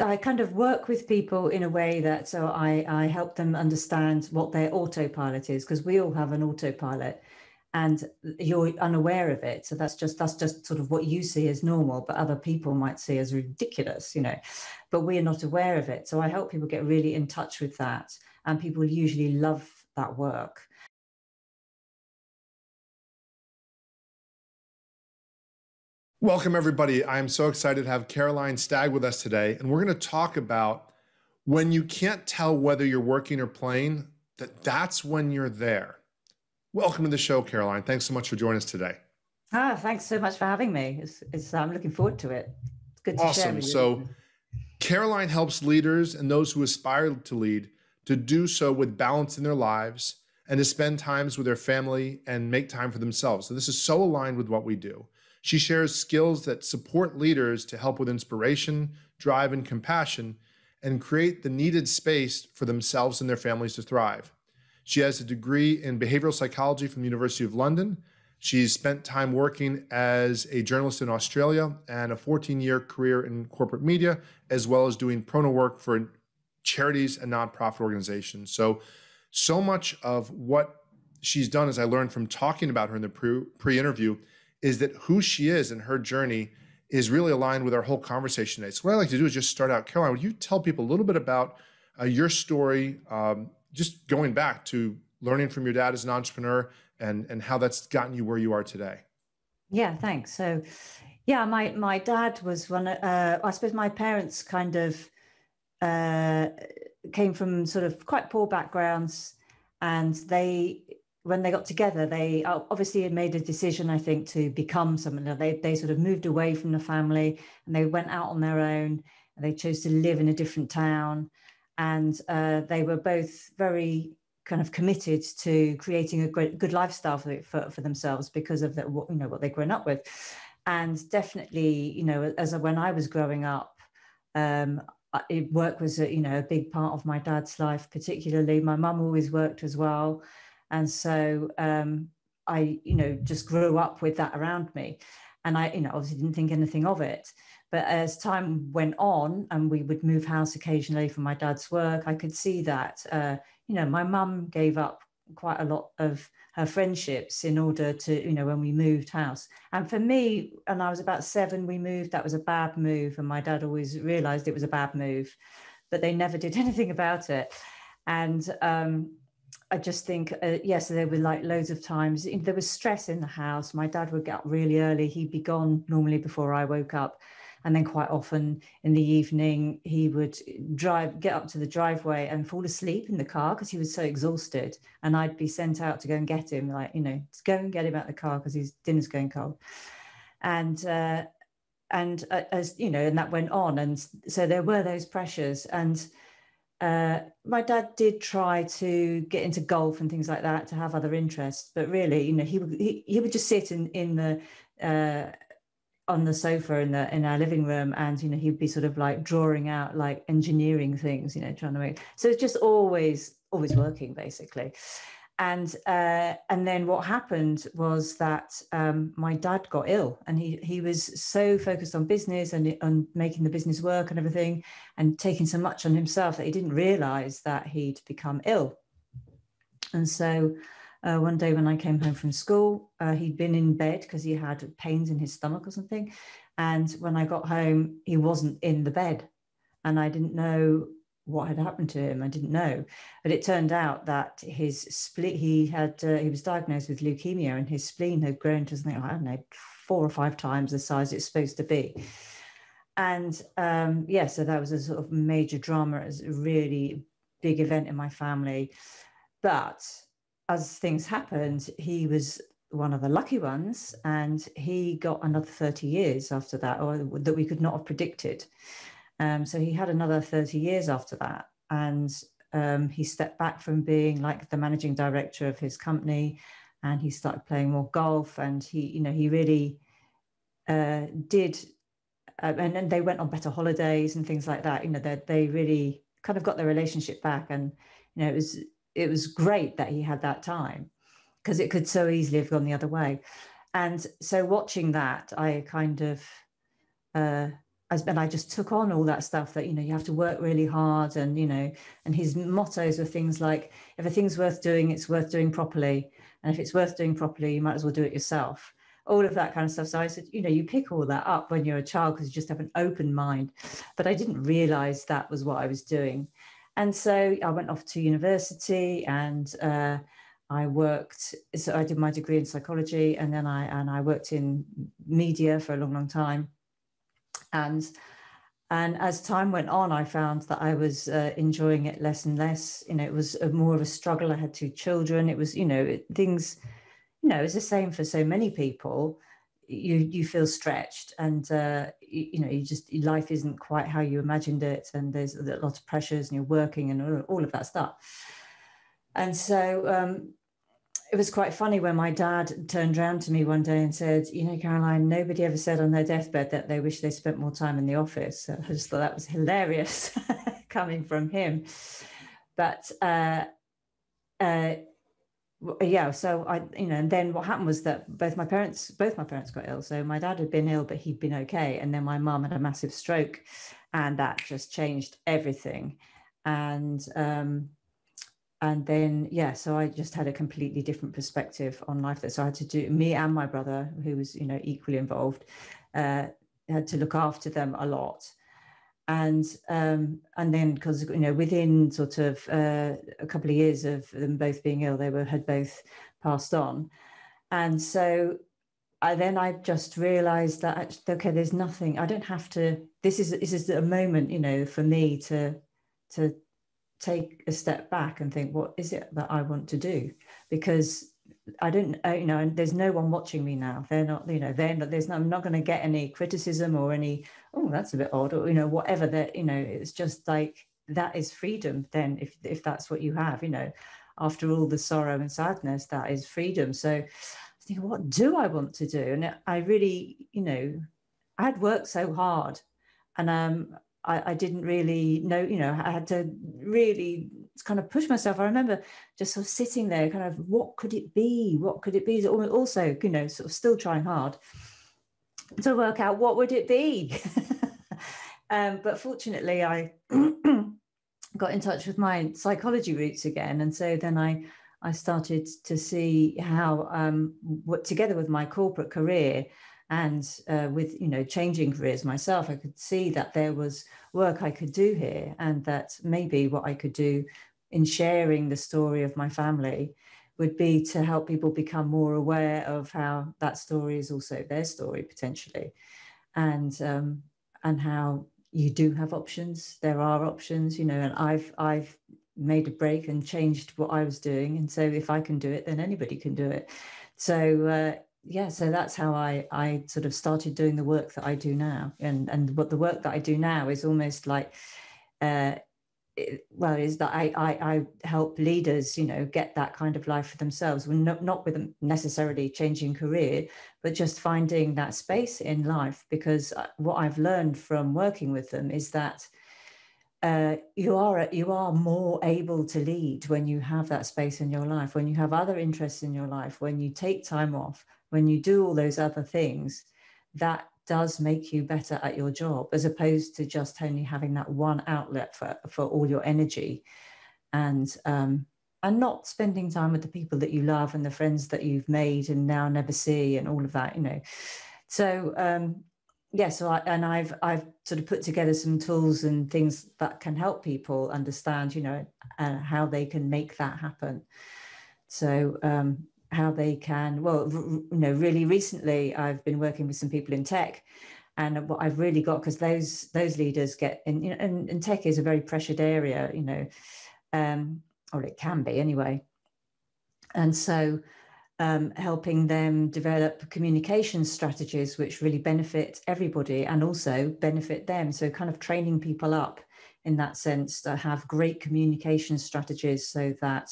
I kind of work with people in a way that, so I help them understand what their autopilot is, because we all have an autopilot and you're unaware of it. So that's just sort of what you see as normal, but other people might see as ridiculous, but we're not aware of it. So I help people get really in touch with that. And people usually love that work. Welcome, everybody. I'm so excited to have Caroline Stagg with us today. And we're going to talk about when you can't tell whether you're working or playing, that's when you're there. Welcome to the show, Caroline. Thanks so much for joining us today. Thanks so much for having me. I'm looking forward to it. It's good to share with you. So Caroline helps leaders and those who aspire to lead to do so with balance in their lives and to spend times with their family and make time for themselves. So this is so aligned with what we do. She shares skills that support leaders to help with inspiration, drive, and compassion, and create the needed space for themselves and their families to thrive. She has a degree in behavioral psychology from the University of London. She's spent time working as a journalist in Australia and a 14-year career in corporate media, as well as doing pro bono work for charities and nonprofit organizations. So much of what she's done, as I learned from talking about her in the pre-interview, is that who she is and her journey is really aligned with our whole conversation today. So what I like to do is just start out. Caroline, would you tell people a little bit about your story, just going back to learning from your dad as an entrepreneur and how that's gotten you where you are today? Yeah, thanks. So yeah, my dad was I suppose my parents kind of came from sort of quite poor backgrounds, and when they got together, they obviously had made a decision, I think, to become someone. They sort of moved away from the family and they went out on their own, and they chose to live in a different town. And they were both very kind of committed to creating a good lifestyle for themselves because of what they'd grown up with. And definitely, when I was growing up, work was a big part of my dad's life. Particularly, my mum always worked as well. And so I, just grew up with that around me. And I, obviously didn't think anything of it. But as time went on and we would move house occasionally for my dad's work, I could see that, my mum gave up quite a lot of her friendships in order to, when we moved house. And for me, and I was about 7, we moved, that was a bad move. And my dad always realized it was a bad move, but they never did anything about it. And I just think, so there were like loads of times there was stress in the house. My dad would get up really early. He'd be gone normally before I woke up. And then quite often in the evening, he would get up to the driveway and fall asleep in the car because he was so exhausted. And I'd be sent out to go and get him, to go and get him out of the car because his dinner's going cold. And as and that went on. And so there were those pressures. And my dad did try to get into golf and things like that to have other interests, but really, he would just sit in the on the sofa in our living room, and he'd be sort of like drawing out like engineering things, trying to make. So it's just always working basically. And then what happened was that my dad got ill, and he was so focused on business and on making the business work and everything, and taking so much on himself that he didn't realize that he'd become ill. And so one day when I came home from school, he'd been in bed because he had pains in his stomach or something. And when I got home, he wasn't in the bed, and I didn't know what had happened to him. I didn't know, but it turned out that his spleen, he was diagnosed with leukemia, and his spleen had grown to something, I don't know, 4 or 5 times the size it's supposed to be. And so that was a sort of major drama. It was a really big event in my family. But as things happened, he was one of the lucky ones, and he got another 30 years after that, or that we could not have predicted. So he had another 30 years after that. And he stepped back from being like the managing director of his company, and he started playing more golf. And he really did. And then they went on better holidays and things like that. They really kind of got their relationship back. And, it was great that he had that time, because it could so easily have gone the other way. And so watching that, I kind of I just took on all that stuff that, you have to work really hard. And, and his mottos were things like, if a thing's worth doing, it's worth doing properly. And if it's worth doing properly, you might as well do it yourself. All of that kind of stuff. So I said, you pick all that up when you're a child because you just have an open mind. But I didn't realize that was what I was doing. And so I went off to university and I worked. So I did my degree in psychology, and then I worked in media for a long, long time. And as time went on, I found that I was enjoying it less and less. It was more of a struggle. I had 2 children. It was, things, it's the same for so many people. You feel stretched, and you just, life isn't quite how you imagined it, and there's a lot of pressures, and you're working and all of that stuff. And so it was quite funny when my dad turned around to me one day and said, Caroline, nobody ever said on their deathbed that they wish they spent more time in the office. So I just thought that was hilarious coming from him. But yeah, so and then what happened was that both my parents got ill. So my dad had been ill, but he'd been okay. And then my mum had a massive stroke, and that just changed everything. And then, so I just had a completely different perspective on life. So I had to do, me and my brother, who was, equally involved, had to look after them a lot. And then, because, within sort of a couple of years of them both being ill, they had both passed on. And so I just realized that, actually, okay, there's nothing, I don't have to, this is a moment, for me to take a step back and think, what is it that I want to do? Because I don't, and there's no one watching me now. They're not, I'm not going to get any criticism or any, oh, that's a bit odd, or, whatever that, it's just like, that is freedom. Then if that's what you have, after all the sorrow and sadness, that is freedom. So I think, what do I want to do? And I really, I had worked so hard, and I didn't really know, I had to really kind of push myself. I remember just sort of sitting there, kind of, what could it be? What could it be? Also, sort of still trying hard to work out what would it be. But fortunately, I got in touch with my psychology roots again. And so then I started to see how, together with my corporate career, and with, changing careers myself, I could see that there was work I could do here, and that maybe what I could do in sharing the story of my family would be to help people become more aware of how that story is also their story potentially, and how you do have options. There are options, and I've made a break and changed what I was doing, and so if I can do it, then anybody can do it. So so that's how I sort of started doing the work that I do now. And what the work that I do now is almost like, is that I help leaders, get that kind of life for themselves. Not with them necessarily changing career, but just finding that space in life. Because what I've learned from working with them is that you are more able to lead when you have that space in your life, when you have other interests in your life, when you take time off, when you do all those other things. That does make you better at your job, as opposed to just only having that one outlet for all your energy, and not spending time with the people that you love and the friends that you've made and now never see, and all of that, So I've sort of put together some tools and things that can help people understand, how they can make that happen. So how they can, really recently I've been working with some people in tech, and what I've really got, because those leaders get in, and tech is a very pressured area, or it can be anyway. And so helping them develop communication strategies which really benefit everybody and also benefit them. So kind of training people up in that sense to have great communication strategies, so that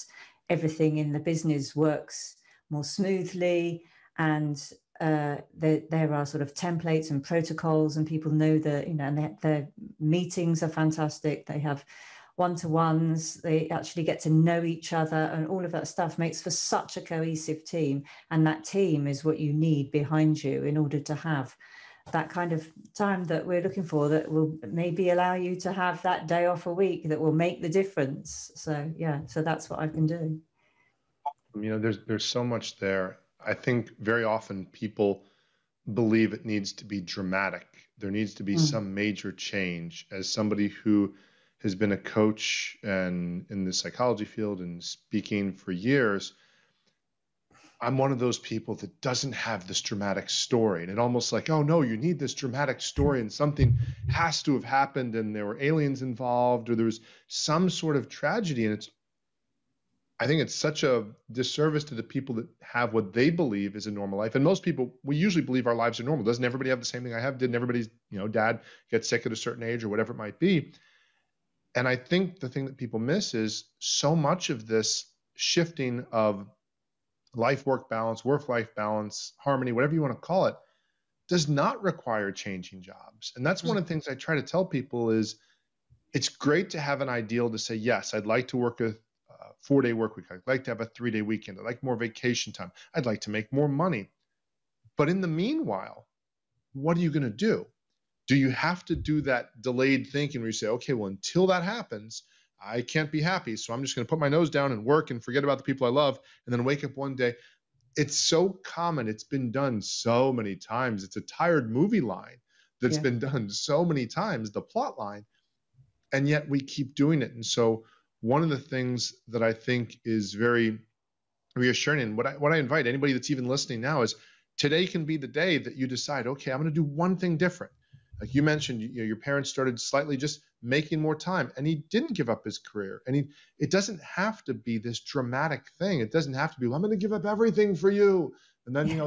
everything in the business works more smoothly, and there are sort of templates and protocols, and people know that, and their meetings are fantastic. They have one-to-ones, they actually get to know each other, and all of that stuff makes for such a cohesive team. And that team is what you need behind you in order to have that kind of time that we're looking for, that will maybe allow you to have that day off a week that will make the difference. So yeah, so that's what I've been doing. There's so much there. I think very often people believe it needs to be dramatic. There needs to be some major change. As somebody who has been a coach and in the psychology field and speaking for years, I'm one of those people that doesn't have this dramatic story. And it almost like, oh no, you need this dramatic story and something has to have happened and there were aliens involved or there was some sort of tragedy. And I think it's such a disservice to the people that have what they believe is a normal life. And most people, we usually believe our lives are normal. Doesn't everybody have the same thing I have? Didn't everybody's, dad get sick at a certain age or whatever it might be? And I think the thing that people miss is so much of this shifting of life-work balance, work-life balance, harmony, whatever you want to call it, does not require changing jobs. And that's one of the things I try to tell people is it's great to have an ideal to say, yes, I'd like to work a 4-day work week. I'd like to have a 3-day weekend. I'd like more vacation time. I'd like to make more money. But in the meanwhile, what are you going to do? Do you have to do that delayed thinking where you say, okay, well, until that happens, I can't be happy. So I'm just going to put my nose down and work and forget about the people I love and then wake up one day. It's so common. It's been done so many times. It's a tired movie line that's been done so many times, the plot line. And yet we keep doing it. And so one of the things that I think is very reassuring, and what I invite anybody that's even listening now is today can be the day that you decide, okay, I'm going to do one thing different. Like you mentioned, your parents started slightly just making more time and he didn't give up his career. And it doesn't have to be this dramatic thing. It doesn't have to be, well, I'm going to give up everything for you. And then,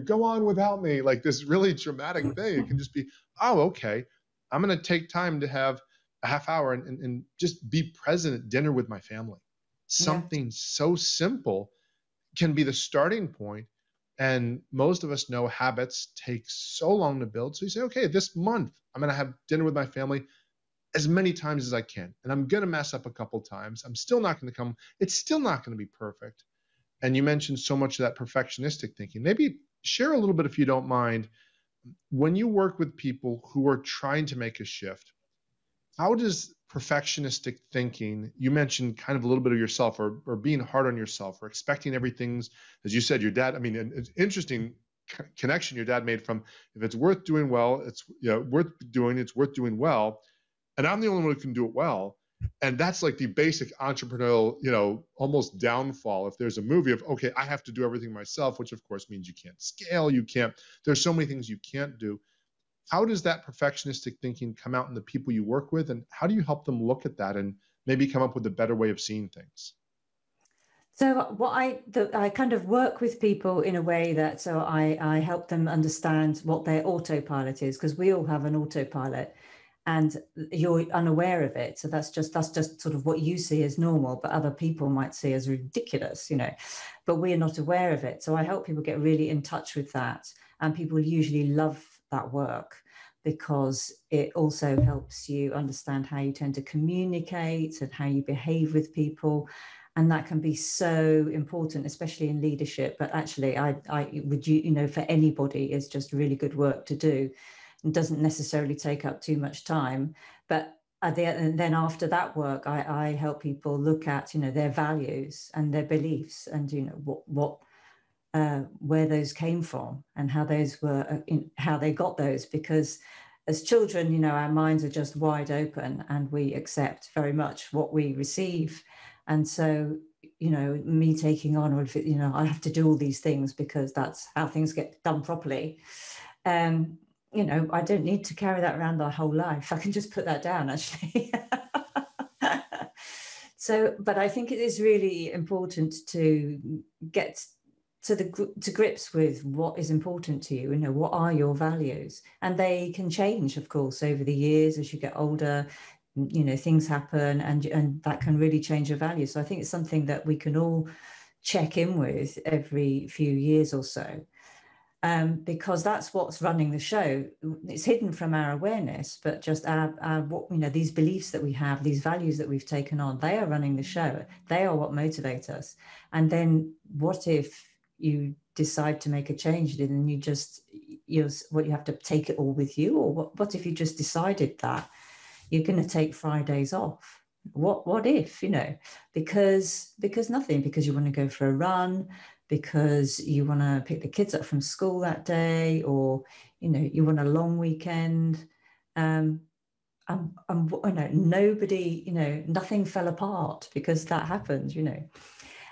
go on without me, like this really dramatic thing. It can just be, oh, okay, I'm going to take time to have a half hour and just be present at dinner with my family. Something so simple can be the starting point. And most of us know habits take so long to build. So you say, okay, this month, I'm going to have dinner with my family as many times as I can. And I'm going to mess up a couple times. I'm still not going to come. It's still not going to be perfect. And you mentioned so much of that perfectionistic thinking. Maybe share a little bit, if you don't mind, when you work with people who are trying to make a shift, how does perfectionistic thinking, you mentioned kind of a little bit of yourself or being hard on yourself or expecting everything, as you said, your dad, it's interesting connection your dad made from if it's worth doing well, it's worth doing well. And I'm the only one who can do it well. And that's like the basic entrepreneurial, almost downfall. If there's a movie of, okay, I have to do everything myself, which of course means you can't scale, there's so many things you can't do. How does that perfectionistic thinking come out in the people you work with? And how do you help them look at that and maybe come up with a better way of seeing things? So I kind of work with people in a way that, so I help them understand what their autopilot is, because we all have an autopilot and you're unaware of it. So that's just sort of what you see as normal, but other people might see as ridiculous, but we're not aware of it. So I help people get really in touch with that. And people usually love that work because it also helps you understand how you tend to communicate and how you behave with people. And that can be so important, especially in leadership. But actually, I would, for anybody, it's just really good work to do. It doesn't necessarily take up too much time. But and then after that work, I help people look at, their values and their beliefs and, where those came from and how those were, how they got those. Because as children, our minds are just wide open and we accept very much what we receive. And so, me taking on, I have to do all these things because that's how things get done properly. I don't need to carry that around my whole life. I can just put that down, actually. So, but I think it is really important to get to grips with what is important to you. What are your values? And they can change, of course, over the years as you get older. Things happen and that can really change your values. So I think it's something that we can all check in with every few years or so, because that's what's running the show. It's hidden from our awareness, but just these beliefs that we have, these values that we've taken on, they are running the show. They are what motivate us. And then what if you decide to make a change and you just, what you have to take it all with you, or what if you just decided that you're going to take Fridays off? What if, because nothing, because you want to go for a run, because you want to pick the kids up from school that day, or you want a long weekend. Nobody, nothing fell apart because that happened,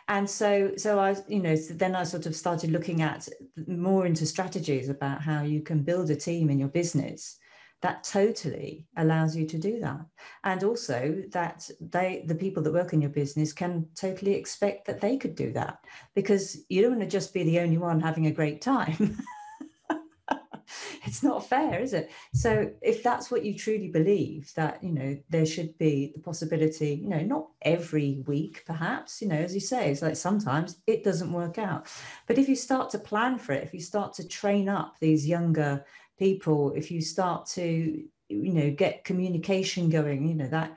And so I, so then I sort of started looking at more into strategies about how you can build a team in your business that totally allows you to do that. And also that the people that work in your business can totally expect that they could do that, because you don't want to just be the only one having a great time. It's not fair, is it? So if that's what you truly believe, that, there should be the possibility, not every week, perhaps, as you say, it's like sometimes it doesn't work out. But if you start to plan for it, if you start to train up these younger people, if you start to, get communication going, that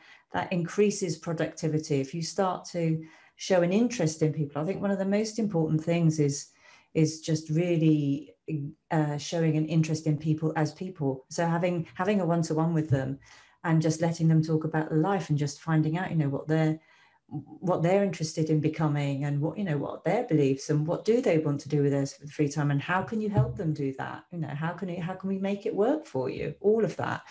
increases productivity. If you start to show an interest in people, I think one of the most important things is just really showing an interest in people as people. So having a one-to-one with them and just letting them talk about life and just finding out, what they're interested in becoming, and what their beliefs, and what do they want to do with their free time, and how can you help them do that? How can we make it work for you? All of that.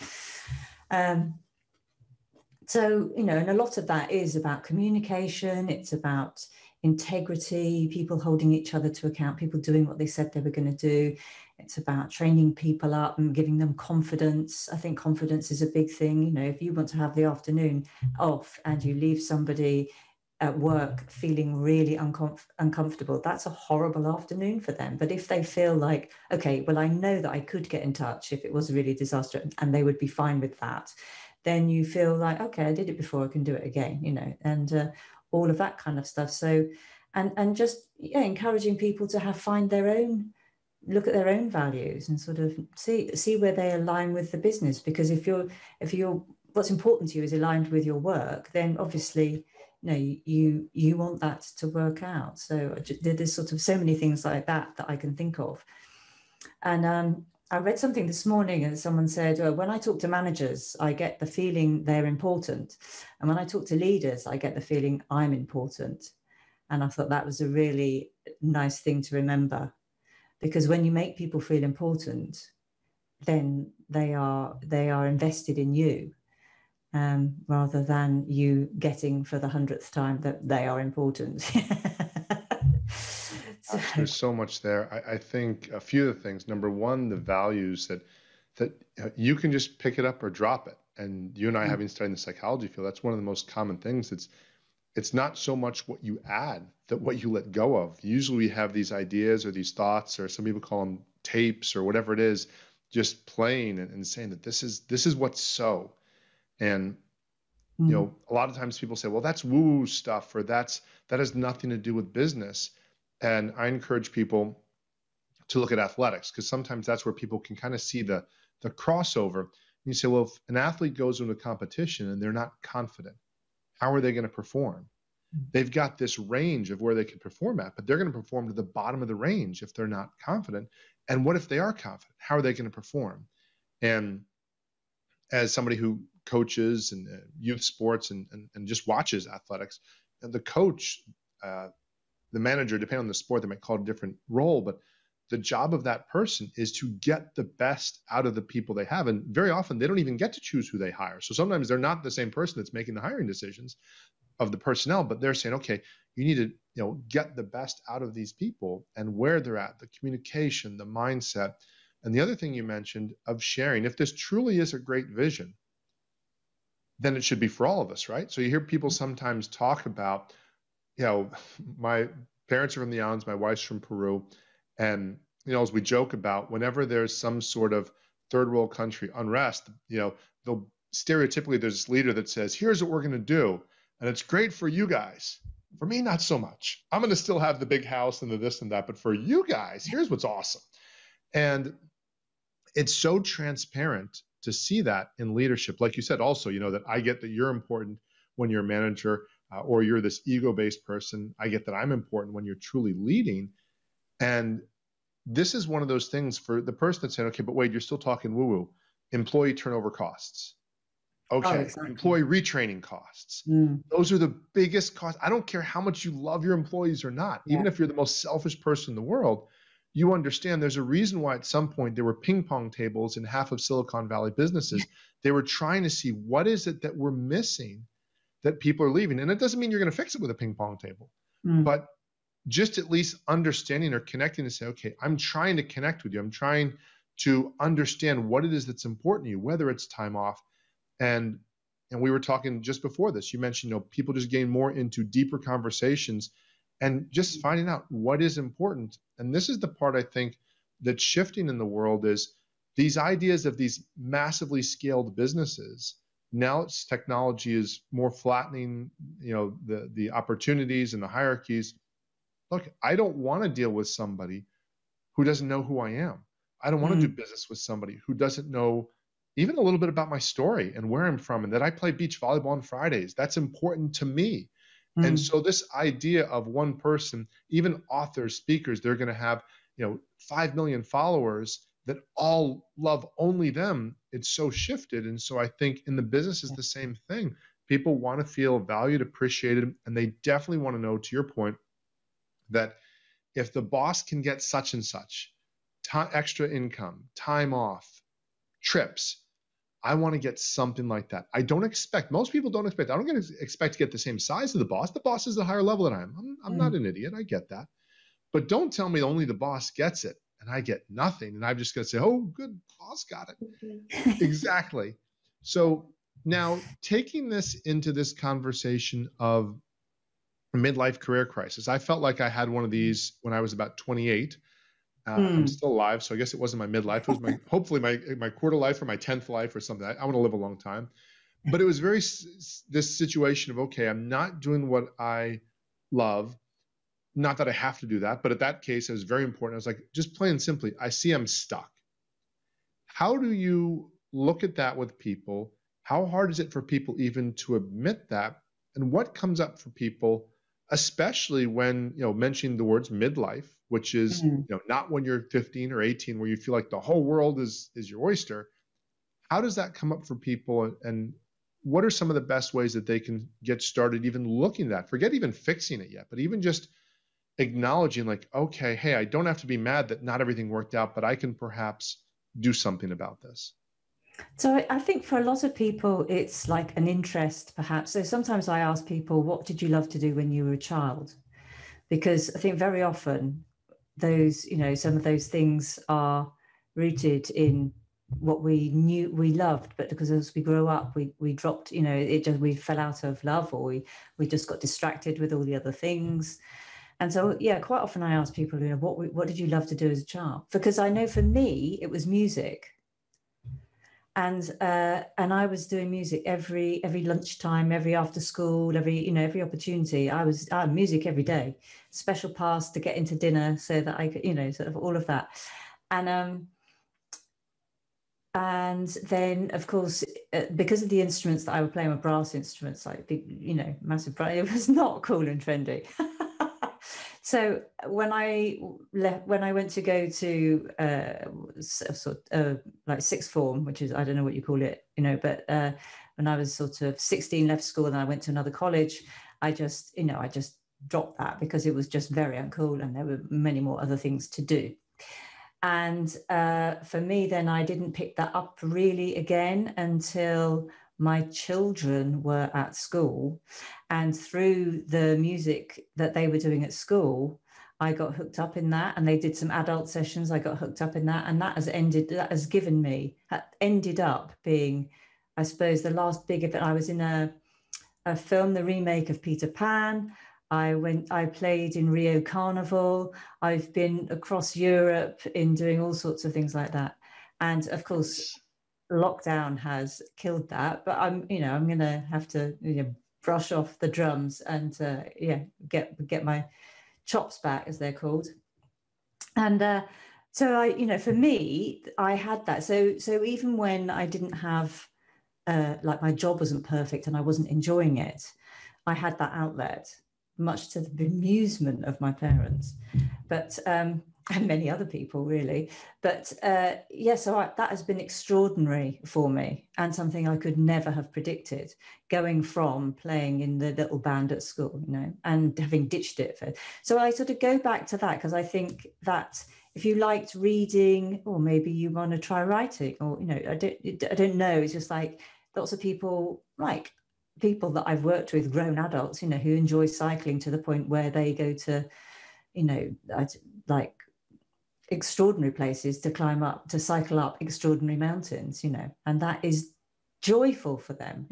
So, and a lot of that is about communication. It's about integrity, people holding each other to account, people doing what they said they were going to do. It's about training people up and giving them confidence. I think confidence is a big thing. If you want to have the afternoon off and you leave somebody at work feeling really uncomfortable, that's a horrible afternoon for them. But if they feel like, okay, well, I know that I could get in touch if it was really disastrous, and they would be fine with that, then you feel like, okay, I did it before, I can do it again, and all of that kind of stuff. So, and just encouraging people to look at their own values and sort of see where they align with the business. Because if you're what's important to you is aligned with your work, then obviously, you want that to work out. So there's sort of so many things like that I can think of. And I read something this morning, and someone said, when I talk to managers, I get the feeling they're important. And when I talk to leaders, I get the feeling I'm important. And I thought that was a really nice thing to remember, because when you make people feel important, then they are invested in you, rather than you getting for the 100th time that they are important. There's so much there. I think a few of the things. Number one, the values that you can just pick it up or drop it. And you and I, having studied in the psychology field, that's one of the most common things. It's not so much what you add, that what you let go of. Usually we have these ideas or these thoughts, or some people call them tapes or whatever it is, just playing and saying that this is what's so. And a lot of times people say, well, that's woo stuff, or that has nothing to do with business. And I encourage people to look at athletics, because sometimes that's where people can kind of see the crossover. And you say, well, if an athlete goes into a competition and they're not confident, how are they going to perform? They've got this range of where they can perform at, but they're going to perform to the bottom of the range if they're not confident. And what if they are confident? How are they going to perform? And as somebody who coaches and youth sports and just watches athletics, the coach, the manager, depending on the sport, they might call it a different role, but the job of that person is to get the best out of the people they have. And very often they don't even get to choose who they hire. So sometimes they're not the same person that's making the hiring decisions of the personnel, but they're saying, okay, you need to get the best out of these people and where they're at, the communication, the mindset. And the other thing you mentioned of sharing, if this truly is a great vision, then it should be for all of us, right? So you hear people sometimes talk about, my parents are from the islands, my wife's from Peru. And, as we joke about, whenever there's some sort of third world country unrest, they'll stereotypically, there's this leader that says, here's what we're going to do. And it's great for you guys. For me, not so much. I'm going to still have the big house and the this and that. But for you guys, here's what's awesome. And it's so transparent to see that in leadership. Like you said, also, that I get that you're important when you're a manager, or you're this ego-based person. I get that I'm important when you're truly leading. And this is one of those things for the person that's saying, okay, but wait, you're still talking woo-woo. Employee turnover costs. Oh, Okay, exactly. employee retraining costs. Mm, Those are the biggest costs. I don't care how much you love your employees or not. yeah. Even if you're the most selfish person in the world, you understand there's a reason why at some point there were ping pong tables in half of Silicon Valley businesses. They were trying to see what is it that we're missing that people are leaving. And it doesn't mean you're going to fix it with a ping pong table, Mm, but just at least understanding or connecting to say, okay, I'm trying to connect with you. I'm trying to understand what it is that's important to you, whether it's time off. And we were talking just before this, you mentioned, people just gain more into deeper conversations and just finding out what is important. And this is the part I think that's shifting in the world is these ideas of these massively scaled businesses. Now it's technology is more flattening, the opportunities and the hierarchies. Look, I don't want to deal with somebody who doesn't know who I am. I don't want to do mm, business with somebody who doesn't know even a little bit about my story and where I'm from and that I play beach volleyball on Fridays. That's important to me. And mm. so this idea of one person, even authors, speakers, they're going to have, 5 million followers that all love only them. It's so shifted. And so I think in the business is the same thing. People want to feel valued, appreciated, and they definitely want to know, to your point, that if the boss can get such and such, extra income, time off, trips, I want to get something like that. I don't expect, most people don't expect, I don't expect to get the same size as the boss. The boss is a higher level than I am. I'm not Mm. an idiot. I get that. But don't tell me only the boss gets it and I get nothing. And I'm just going to say, oh, good, boss got it. Exactly. So now taking this into this conversation of midlife career crisis, I felt like I had one of these when I was about 28. I'm Mm. still alive, so I guess it wasn't my midlife. It was hopefully my quarter life or my 10th life or something. I want to live a long time. But it was this situation of, okay, I'm not doing what I love. Not that I have to do that, but at that case, it was very important. I was like, just plain and simply, I see I'm stuck. How do you look at that with people? How hard is it for people even to admit that? And what comes up for people, especially when, mentioning the words midlife, which is, Mm. not when you're 15 or 18, where you feel like the whole world is your oyster. How does that come up for people? And what are some of the best ways that they can get started even looking at that? Forget even fixing it yet, but even just acknowledging like, okay, hey, I don't have to be mad that not everything worked out, but I can perhaps do something about this. So I think for a lot of people, it's like an interest, perhaps. So sometimes I ask people, what did you love to do when you were a child? Because I think very often those, some of those things are rooted in what we knew we loved, but because as we grow up, we dropped, we fell out of love, or we just got distracted with all the other things. And so, yeah, quite often I ask people, what did you love to do as a child? Because I know for me, it was music. And I was doing music every lunchtime, every after school, every opportunity. I had music every day, special pass to get into dinner so that I could, sort of all of that. And then, of course, because of the instruments that I was playing were brass instruments, like big, massive brass, it was not cool and trendy. So when I went to go to like sixth form, which is, I don't know what you call it, but when I was sort of 16, left school, and I went to another college, I just dropped that because it was just very uncool, and there were many more other things to do. And for me, then I didn't pick that up really again until my children were at school. And through the music that they were doing at school, I got hooked up in that, and they did some adult sessions. I got hooked up in that, and that ended up being, I suppose, the last big event. I was in a film, the remake of Peter Pan. I played in Rio Carnival. I've been across Europe in doing all sorts of things like that. And of course, lockdown has killed that, but I'm going to have to, brush off the drums and, get my chops back, as they're called. And so for me, I had that. So even when I didn't have, like my job wasn't perfect and I wasn't enjoying it, I had that outlet, much to the bemusement of my parents. But and many other people, really. But that has been extraordinary for me, and something I could never have predicted, going from playing in the little band at school, and having ditched it. So I sort of go back to that, because I think that if you liked reading, or maybe you want to try writing, or, I don't know. It's just like lots of people, like people that I've worked with, grown adults, who enjoy cycling to the point where they go to, like extraordinary places to climb up, to cycle up extraordinary mountains, and that is joyful for them.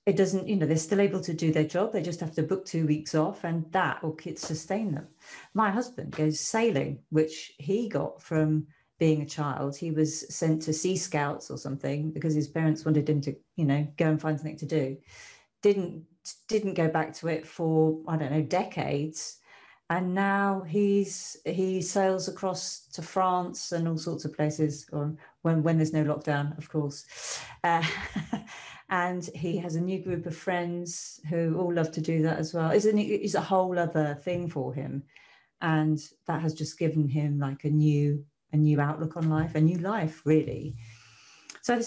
It doesn't, they're still able to do their job. They just have to book 2 weeks off, and that will sustain them. My husband goes sailing, which he got from being a child. He was sent to Sea Scouts or something because his parents wanted him to, go and find something to do. Didn't go back to it for, I don't know, decades. And now he sails across to France and all sorts of places, or when there's no lockdown, of course. And he has a new group of friends who all love to do that as well. It's a whole other thing for him. And that has just given him like a new outlook on life, a new life, really. So I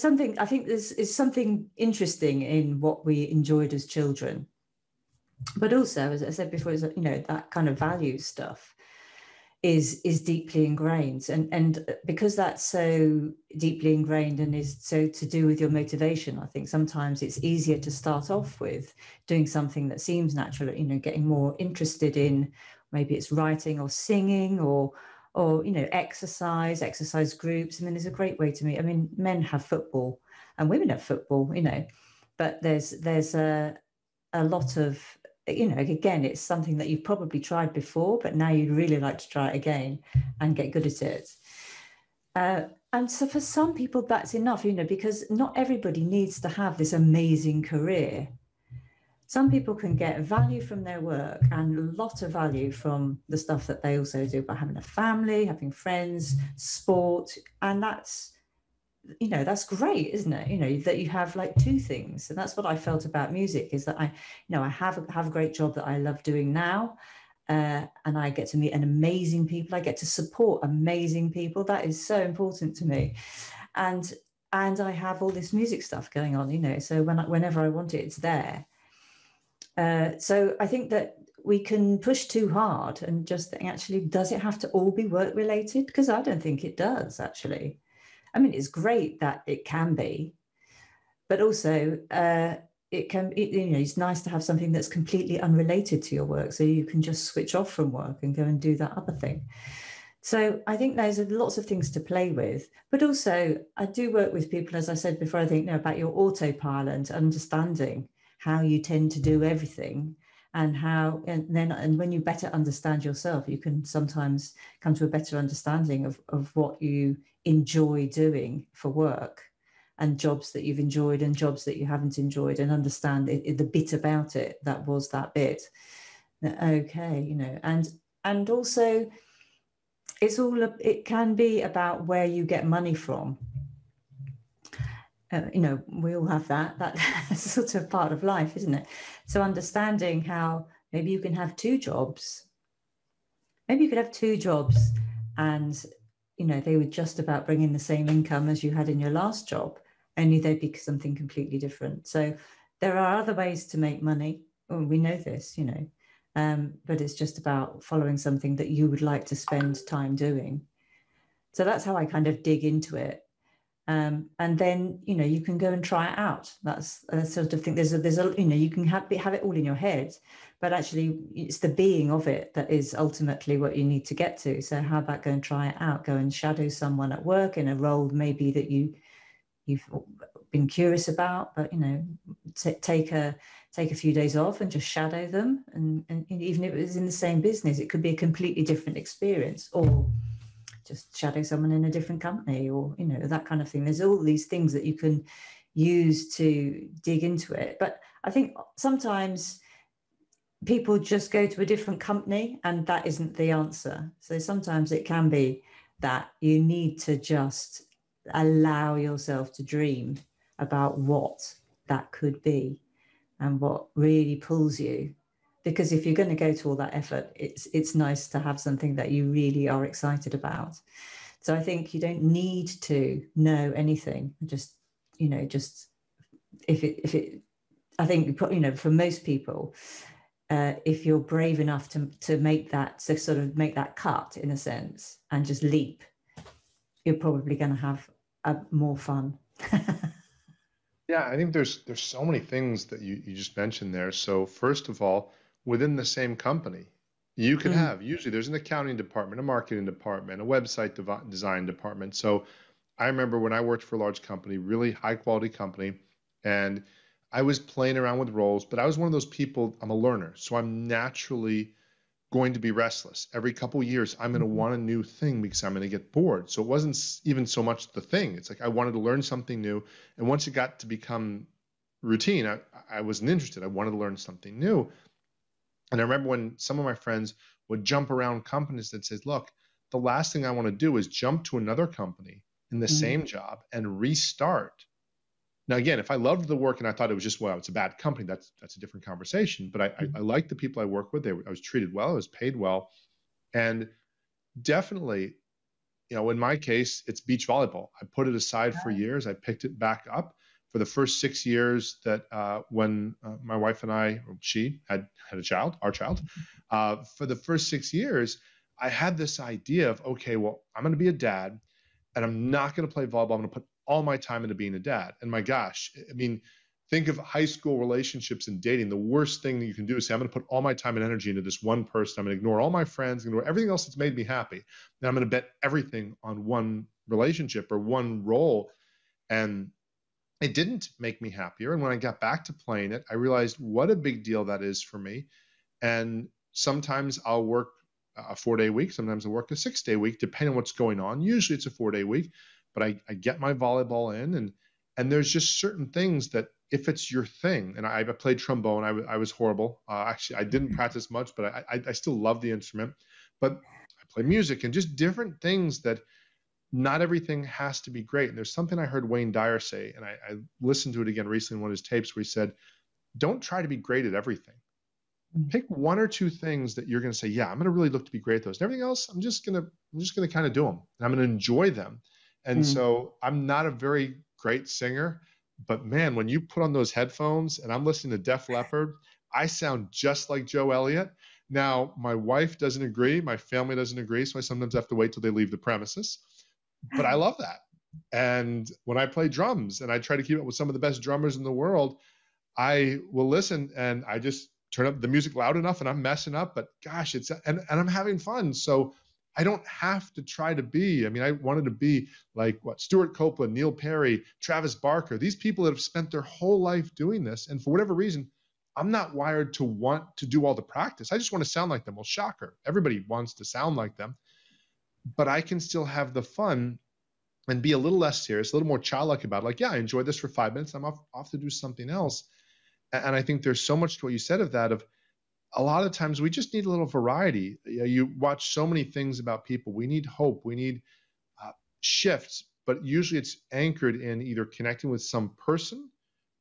think there's something interesting in what we enjoyed as children. But also, as I said before, that kind of value stuff is deeply ingrained, and because that's so deeply ingrained and is so to do with your motivation, I think sometimes it's easier to start off with doing something that seems natural, getting more interested in, maybe it's writing or singing or exercise groups. I mean, there's a great way to meet. I mean, men have football and women have football, but there's a lot of, again, it's something that you've probably tried before, but now you'd really like to try it again and get good at it. And so for some people, that's enough, because not everybody needs to have this amazing career. Some people can get value from their work and a lot of value from the stuff that they also do by having a family, having friends, sport, and that's great, isn't it? That you have like two things. And that's what I felt about music, is that I have a great job that I love doing now. And I get to meet amazing people. I get to support amazing people. That is so important to me. And I have all this music stuff going on, so whenever I want it, it's there. So I think that we can push too hard and just think, actually, does it have to all be work related? Because I don't think it does, actually. I mean, it's great that it can be, but also it's nice to have something that's completely unrelated to your work, so you can just switch off from work and go and do that other thing. So I think there's lots of things to play with, but also I do work with people, as I said before, I think about your autopilot, understanding how you tend to do everything. And when you better understand yourself, you can sometimes come to a better understanding of what you enjoy doing for work, and jobs that you've enjoyed and jobs that you haven't enjoyed, and understand the bit about it that was that bit. Okay, and also it can be about where you get money from. We all have that's sort of part of life, isn't it? So understanding how maybe you can have two jobs. Maybe you could have two jobs and, they would just about bring in the same income as you had in your last job, only they'd be something completely different. So there are other ways to make money. Oh, we know this, but it's just about following something that you would like to spend time doing. So that's how I kind of dig into it. And then, you can go and try it out. That's a sort of thing. There's a you can have it all in your head, but actually it's the being of it that is ultimately what you need to get to. So how about go and try it out? Go and shadow someone at work in a role maybe that you've been curious about, but take a few days off and just shadow them. And even if it was in the same business, it could be a completely different experience, or just shadow someone in a different company, or that kind of thing. There's all these things that you can use to dig into it. But I think sometimes people just go to a different company and that isn't the answer. So sometimes it can be that you need to just allow yourself to dream about what that could be and what really pulls you. because if you're going to go to all that effort, it's nice to have something that you really are excited about. So I think you don't need to know anything. Just, just if it, I think, for most people, if you're brave enough to make that, to sort of make that cut in a sense and just leap, you're probably going to have more fun. Yeah, I think there's so many things that you just mentioned there. So first of all, within the same company, you could have, usually there's an accounting department, a marketing department, a website design department. So I remember when I worked for a large company, really high quality company, and I was playing around with roles, but I was one of those people, I'm a learner, so I'm naturally going to be restless. Every couple of years, I'm going to want a new thing because I'm going to get bored. So it wasn't even so much the thing. It's like I wanted to learn something new. And once it got to become routine, I wasn't interested. I wanted to learn something new. And I remember when some of my friends would jump around companies that says, look, the last thing I want to do is jump to another company in the same job and restart. Now, again, if I loved the work and I thought it was just, well, it's a bad company, that's a different conversation. But I like the people I work with. I was treated well. I was paid well. And definitely, in my case, it's beach volleyball. I put it aside for years. I picked it back up for the first 6 years that when my wife and I, or she had a child, our child, for the first 6 years, I had this idea of, okay, well, I'm going to be a dad and I'm not going to play volleyball. I'm going to put all my time into being a dad. And my gosh, I mean, think of high school relationships and dating. The worst thing that you can do is say, I'm going to put all my time and energy into this one person. I'm going to ignore all my friends, ignore everything else that's made me happy. And I'm going to bet everything on one relationship or one role. And it didn't make me happier. And when I got back to playing it, I realized what a big deal that is for me. And sometimes I'll work a 4-day week. Sometimes I'll work a 6-day week, depending on what's going on. Usually it's a 4-day week, but I get my volleyball in, and there's just certain things that if it's your thing, and I played trombone, I was horrible. Actually, I didn't practice much, but I still love the instrument. But I play music and just different things that not everything has to be great. And there's something I heard Wayne Dyer say, and I listened to it again recently in one of his tapes where he said, don't try to be great at everything. Pick one or two things that you're going to say, yeah, I'm going to really look to be great at those. And everything else, I'm just going to kind of do them. And I'm going to enjoy them. And so I'm not a very great singer, but man, when you put on those headphones and I'm listening to Def Leppard, I sound just like Joe Elliott. Now, my wife doesn't agree. My family doesn't agree. So I sometimes have to wait till they leave the premises. But I love that. And when I play drums and I try to keep up with some of the best drummers in the world, I will listen and I just turn up the music loud enough and I'm messing up, but gosh, and I'm having fun. So I don't have to try to be, I wanted to be like Stuart Copeland, Neil Perry, Travis Barker, these people that have spent their whole life doing this. And for whatever reason, I'm not wired to want to do all the practice. I just want to sound like them. Well, shocker. Everybody wants to sound like them, but I can still have the fun and be a little less serious, a little more childlike about it. Like, yeah, I enjoyed this for 5 minutes. I'm off to do something else. And I think there's so much to what you said of that, of a lot of times we just need a little variety. You watch so many things about people. We need hope. We need shifts, but usually it's anchored in either connecting with some person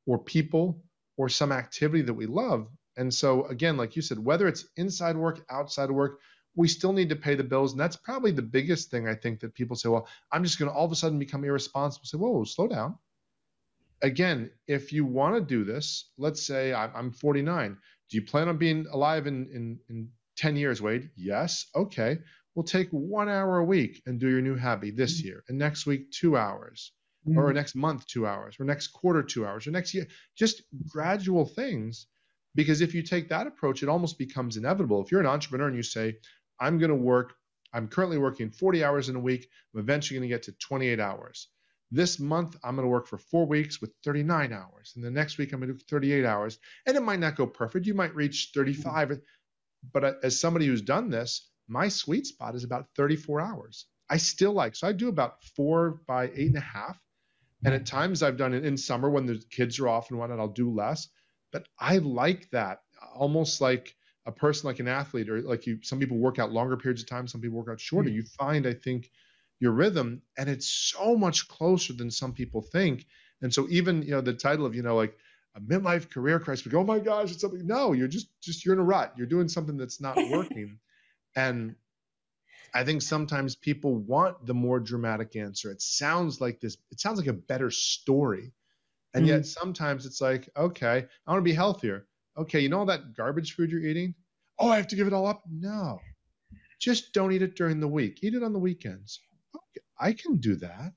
or people or some activity that we love. And so again, like you said, whether it's inside work, outside of work, we still need to pay the bills. And that's probably the biggest thing I think that people say, well, I'm just going to all of a sudden become irresponsible. Say, whoa, slow down. Again, if you want to do this, let's say I'm 49. Do you plan on being alive in 10 years, Wade? Yes. Okay. We'll take 1 hour a week and do your new hobby this year. And next week, 2 hours. Or next month, 2 hours. Or next quarter, 2 hours. Or next year. Just gradual things. Because if you take that approach, it almost becomes inevitable. If you're an entrepreneur and you say, I'm currently working 40 hours in a week. I'm eventually going to get to 28 hours. This month, I'm going to work for 4 weeks with 39 hours. And the next week, I'm going to do 38 hours. And it might not go perfect. You might reach 35. But as somebody who's done this, my sweet spot is about 34 hours. I still so I do about 4 by 8.5. And at times I've done it in summer when the kids are off and whatnot, I'll do less. But I like that, almost like a person, like an athlete, or like some people work out longer periods of time. Some people work out shorter. You find, I think, your rhythm, and it's so much closer than some people think. And so even, the title of, like a midlife career crisis. We go, oh my gosh, it's something. No, you're you're in a rut. You're doing something that's not working. And I think sometimes people want the more dramatic answer. It sounds like this, it sounds like a better story. And yet sometimes it's like, okay, I want to be healthier. Okay, you know all that garbage food you're eating? Oh, I have to give it all up? No. Just don't eat it during the week. Eat it on the weekends. Okay, I can do that.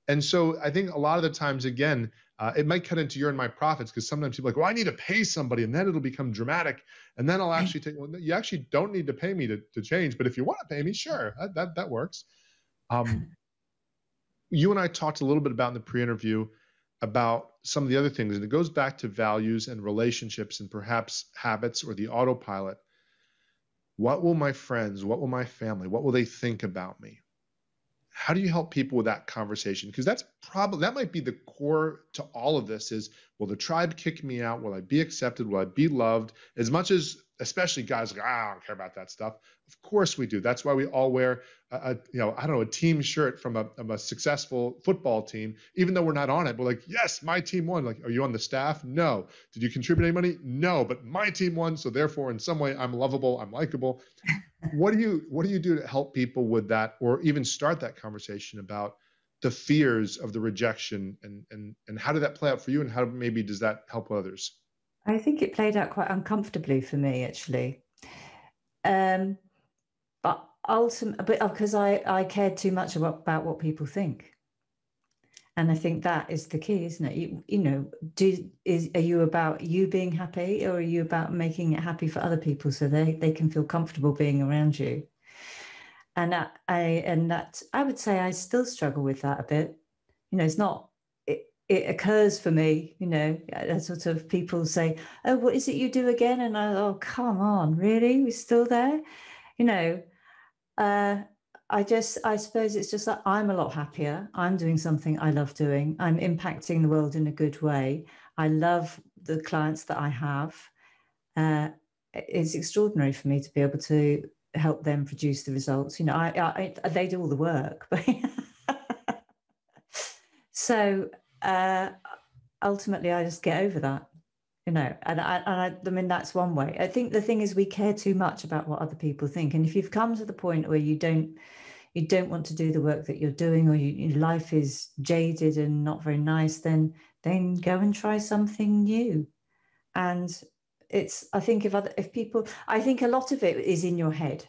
And so I think a lot of the times, again, it might cut into your and my profits, because sometimes people are like, well, I need to pay somebody and then it'll become dramatic. And then I'll actually take, well, you actually don't need to pay me to change. But if you want to pay me, sure, that works. You and I talked a little bit about in the pre-interview about some of the other things, and it goes back to values and relationships and perhaps habits or the autopilot. What will my friends, what will my family, what will they think about me? How do you help people with that conversation? Because that might be the core to all of this is, will the tribe kick me out? Will I be accepted? Will I be loved? As much as, especially guys like, I don't care about that stuff. Of course we do. That's why we all wear a team shirt from a successful football team, even though we're not on it. We're like, yes, my team won. Like, are you on the staff? No. Did you contribute any money? No, but my team won. So therefore, in some way, I'm lovable, I'm likable. What do you do to help people with that, or even start that conversation about the fears of the rejection, and how did that play out for you, and how maybe does that help others? I think it played out quite uncomfortably for me, actually. But ultimately, because I cared too much about what people think. And I think that is the key, isn't it? Are you about you being happy, or are you about making it happy for other people so they can feel comfortable being around you? And I would say I still struggle with that a bit. It's not, it occurs for me, sort of people say, oh, what is it you do again? And oh, come on, really? We're still there? I suppose it's just that I'm a lot happier. I'm doing something I love doing. I'm impacting the world in a good way. I love the clients that I have. It's extraordinary for me to be able to help them produce the results. They do all the work. So ultimately, I just get over that. I mean, that's one way. I think the thing is, we care too much about what other people think. And if you've come to the point where you don't want to do the work that you're doing, or your life is jaded and not very nice, then go and try something new. And I think I think a lot of it is in your head,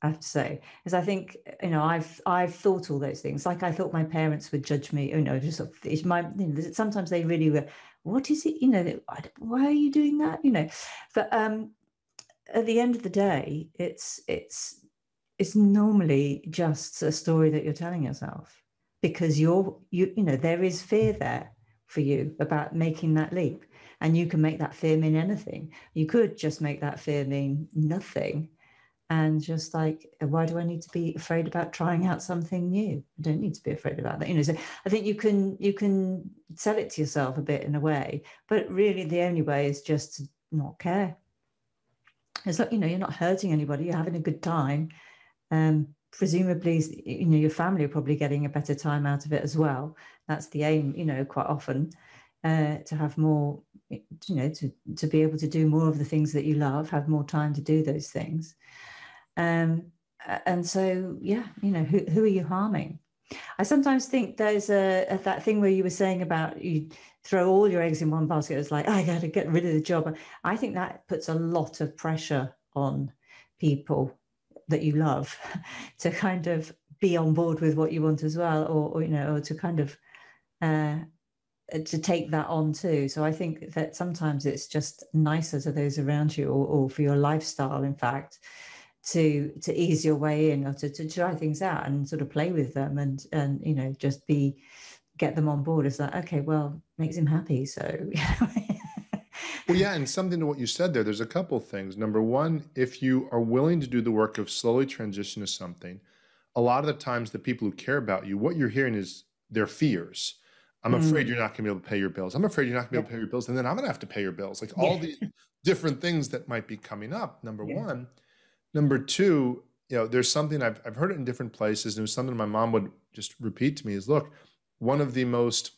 I have to say, because I think, I've thought all those things. Like, I thought my parents would judge me, just sort of, sometimes they really were, what is it, why are you doing that? But at the end of the day, it's normally just a story that you're telling yourself, because there is fear there for you about making that leap. And you can make that fear mean anything. You could just make that fear mean nothing. And just like, why do I need to be afraid about trying out something new? I don't need to be afraid about that. So I think you can sell it to yourself a bit in a way, but really the only way is just to not care. It's like, you're not hurting anybody. You're having a good time. Presumably, your family are probably getting a better time out of it as well. That's the aim, quite often, to have more, to be able to do more of the things that you love, have more time to do those things. And so, yeah, who are you harming? I sometimes think there's that thing where you were saying about you throw all your eggs in one basket. It's like, I got to get rid of the job. I think that puts a lot of pressure on people that you love to kind of be on board with what you want as well, or to kind of to take that on too. So I think that sometimes it's just nicer to those around you, or for your lifestyle, in fact, to ease your way in, or to try things out and sort of play with them, and just get them on board. It's like, okay, well, makes him happy, so Well, yeah, and something to what you said there, there's a couple things. Number one, if you are willing to do the work of slowly transition to something, a lot of the times the people who care about you, what you're hearing is their fears. I'm afraid you're not going to be able to pay your bills. I'm afraid you're not going to be able to pay your bills. And then I'm going to have to pay your bills. Like all these different things that might be coming up, number one. Number two, there's something I've heard it in different places. And it was something my mom would just repeat to me is, look, one of the most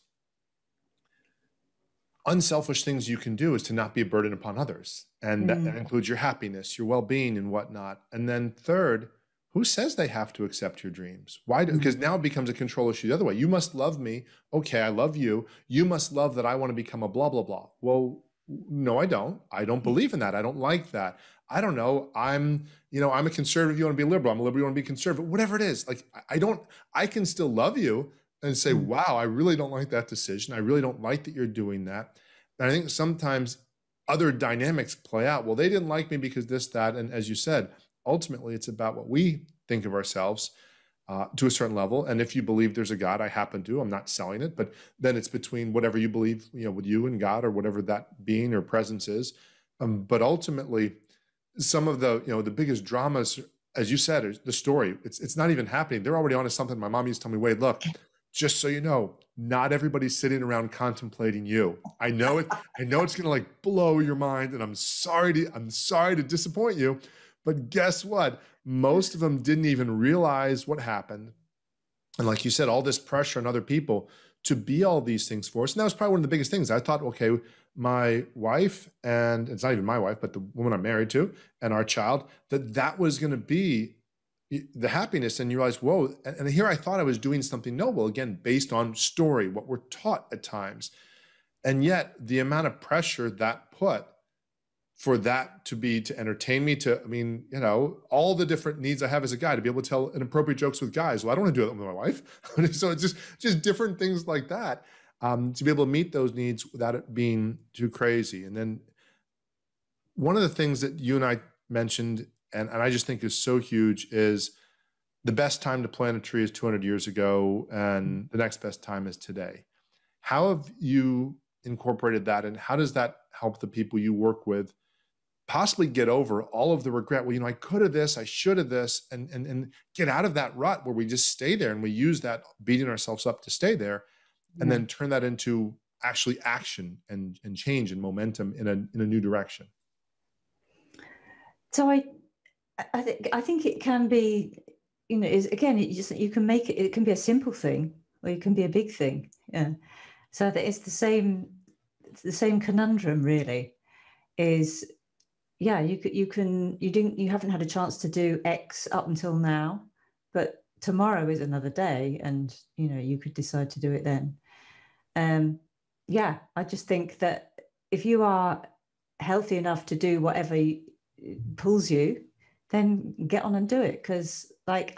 unselfish things you can do is to not be a burden upon others. And that includes your happiness, your well-being and whatnot. And then third, who says they have to accept your dreams? Why? Because now it becomes a control issue the other way. You must love me. Okay, I love you. You must love that I want to become a blah, blah, blah. Well, no, I don't. I don't believe in that. I don't like that. I don't know. I'm a conservative. You want to be liberal. I'm a liberal. You want to be conservative. Whatever it is. Like, I can still love you and say, wow, I really don't like that decision. I really don't like that you're doing that. And I think sometimes other dynamics play out. Well, they didn't like me because this, that. And as you said, ultimately, it's about what we think of ourselves to a certain level. And if you believe there's a God, I happen to, I'm not selling it, but then it's between whatever you believe, with you and God or whatever that being or presence is. But ultimately, some of the, the biggest dramas, as you said, is the story. It's not even happening. They're already on to something. My mom used to tell me, Wade, look, just so you know, not everybody's sitting around contemplating you. I know it's going to like blow your mind, and I'm sorry to disappoint you, but guess what? Most of them didn't even realize what happened. And like you said, all this pressure on other people to be all these things for us. And that was probably one of the biggest things. I thought, okay, my wife, and it's not even my wife, but the woman I'm married to, and our child, that was going to be the happiness. And you realize, whoa, and here I thought I was doing something noble, again, based on story, what we're taught at times. And yet the amount of pressure that put for that to entertain me, all the different needs I have as a guy, to be able to tell inappropriate jokes with guys. Well, I don't want to do that with my wife. So it's just different things like that, to be able to meet those needs without it being too crazy. And then one of the things that you and I mentioned, and I just think is so huge, is the best time to plant a tree is 200 years ago, and the next best time is today. How have you incorporated that, and how does that help the people you work with possibly get over all of the regret? Well, I could have this, I should have this, and get out of that rut where we just stay there and we use that beating ourselves up to stay there, and then turn that into actually action and change and momentum in a new direction. So I think it can be, you can make it can be a simple thing, or it can be a big thing. Yeah. So that it's the same conundrum, really, is, you haven't had a chance to do X up until now, but tomorrow is another day, and you could decide to do it then. I just think that if you are healthy enough to do whatever pulls you, then get on and do it. Because like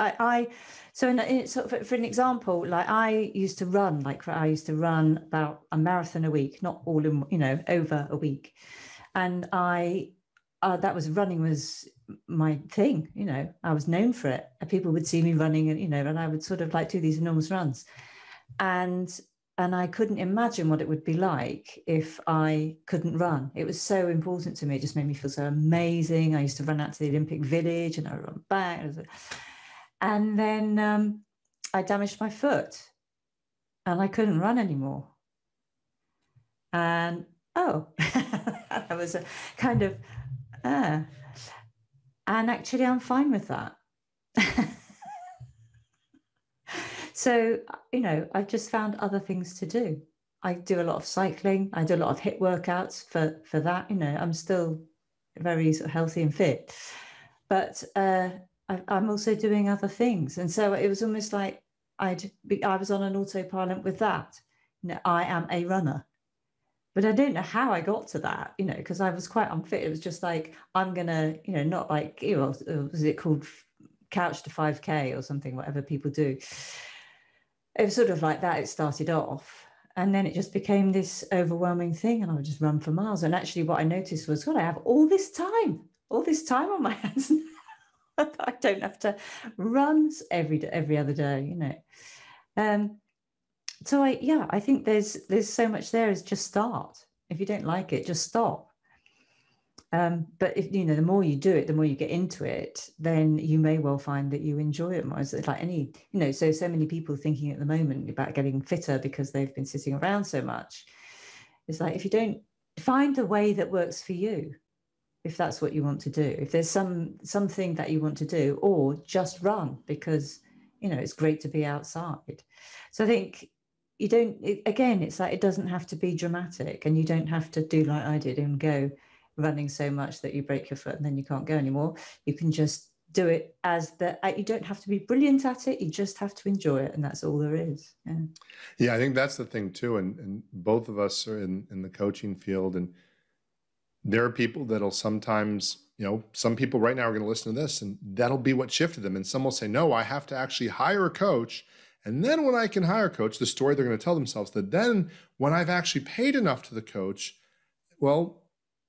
for an example, like I used to run about a marathon a week, not all in, over a week. And running was my thing, I was known for it. And people would see me running and I would sort of like do these enormous runs. And I couldn't imagine what it would be like if I couldn't run. It was so important to me. It just made me feel so amazing. I used to run out to the Olympic Village and I would run back. And then I damaged my foot and I couldn't run anymore. And, that was a kind of, and actually I'm fine with that. So, I've just found other things to do. I do a lot of cycling. I do a lot of HIIT workouts for that. I'm still very sort of healthy and fit, but I'm also doing other things. And so it was almost like I was on an autopilot with that. I am a runner, but I don't know how I got to that, because I was quite unfit. It was just like, I'm going to, not like, was it called couch to 5K or something, whatever people do. It was sort of like that. It started off, and then it just became this overwhelming thing, and I would just run for miles. And actually what I noticed was, God, I have all this time on my hands. I don't have to run every other day, So I think there's so much there. Is just start. If you don't like it, just stop. But if the more you do it, the more you get into it, then you may well find that you enjoy it more. It's like any, so many people thinking at the moment about getting fitter because they've been sitting around so much. It's like, if you don't find a way that works for you, if that's what you want to do, if there's something that you want to do, or just run because, it's great to be outside. So I think, you don't, again, it's like, it doesn't have to be dramatic, and you don't have to do like I did and go running so much that you break your foot and then you can't go anymore. You can just do it as you don't have to be brilliant at it. You just have to enjoy it. And that's all there is. Yeah. Yeah, I think that's the thing too. And both of us are in the coaching field, and there are people that'll sometimes, some people right now are going to listen to this and that'll be what shifted them. And some will say, no, I have to actually hire a coach. And then when I can hire a coach, the story they're going to tell themselves that then when I've actually paid enough to the coach, well,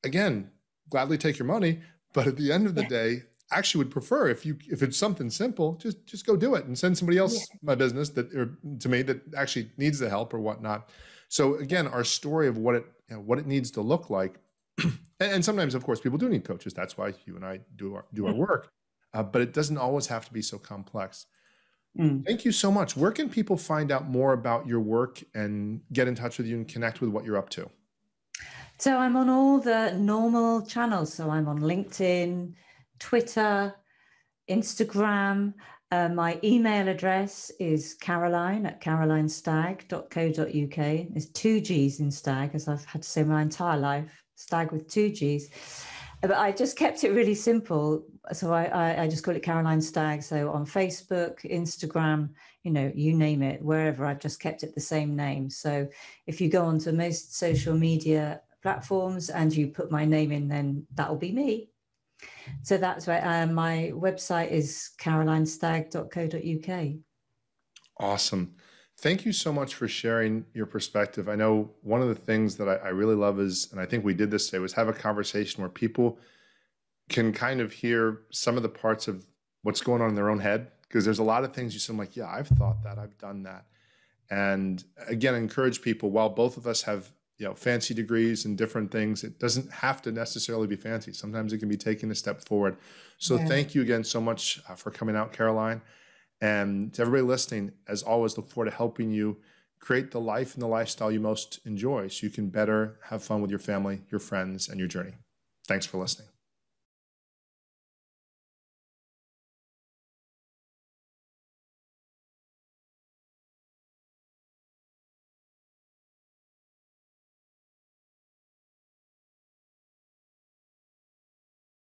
again, gladly take your money. But at the end of the day, I actually would prefer if it's something simple, just go do it and send somebody else my business to me that actually needs the help or whatnot. So again, our story of what it needs to look like. And sometimes, of course, people do need coaches. That's why you and I do our work. But it doesn't always have to be so complex. Thank you so much. Where can people find out more about your work and get in touch with you and connect with what you're up to? So I'm on all the normal channels. So I'm on LinkedIn, Twitter, Instagram. My email address is caroline@carolinestagg.co.uk. There's 2 G's in Stagg, as I've had to say my entire life. Stagg with 2 G's. But I just kept it really simple. So I just call it Caroline Stagg. So on Facebook, Instagram, you name it, wherever, I've just kept it the same name. So if you go onto most social media platforms and you put my name in, then that'll be me. So that's right. My website is carolinestagg.co.uk. Awesome. Thank you so much for sharing your perspective. I know one of the things that I really love is, and I think we did this today, was have a conversation where people can kind of hear some of the parts of what's going on in their own head. Because there's a lot of things you say, like, yeah, I've thought that, I've done that. And again, encourage people, while both of us have fancy degrees and different things, it doesn't have to necessarily be fancy. Sometimes it can be taking a step forward. So thank you again so much for coming out, Caroline. And to everybody listening, as always, look forward to helping you create the life and the lifestyle you most enjoy so you can better have fun with your family, your friends, and your journey. Thanks for listening.